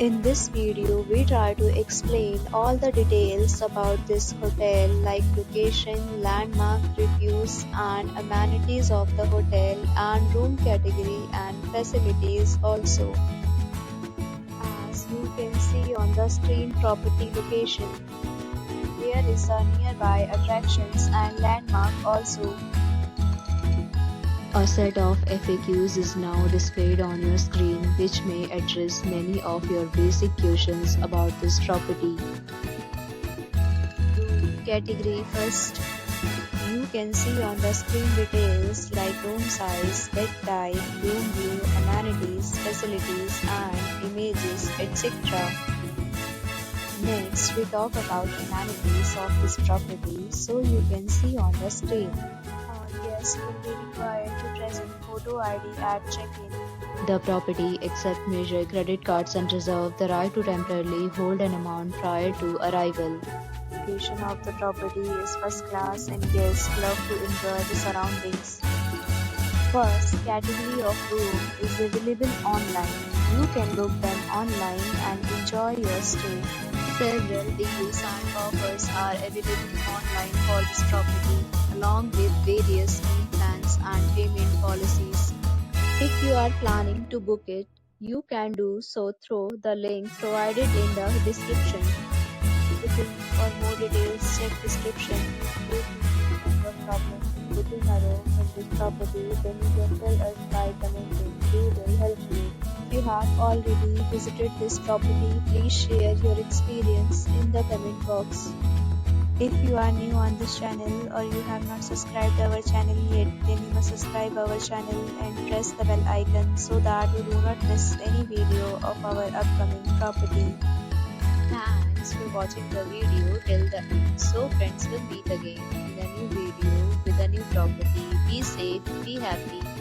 In this video, we try to explain all the details about this hotel like location, landmark, reviews and amenities of the hotel and room category and facilities also. As you can see on the screen, property location. There is a nearby attractions and landmark also. A set of FAQs is now displayed on your screen, which may address many of your basic questions about this property. Room category first. You can see on the screen details like room size, bed type, room view, amenities, facilities and images, etc. Next, we talk about amenities of this property, so you can see on the screen. Guests will be required to present photo ID at check-in. The property accepts major credit cards and reserves the right to temporarily hold an amount prior to arrival. Location of the property is first class and guests love to enjoy the surroundings. First category of room is available online. You can book them online and enjoy your stay. Several deals and offers are available online for this property, along with various meal plans and payment policies. If you are planning to book it, you can do so through the link provided in the description. For more details, check description. If you have a problem booking a room in this property, then you can tell us by commenting. We will help you. If you have already visited this property, please share your experience in the comment box. If you are new on this channel or you have not subscribed our channel yet, then you must subscribe our channel and press the bell icon so that you do not miss any video of our upcoming property. Thanks for watching the video till the end. So friends, will meet again in a new video with a new property. Be safe, be happy.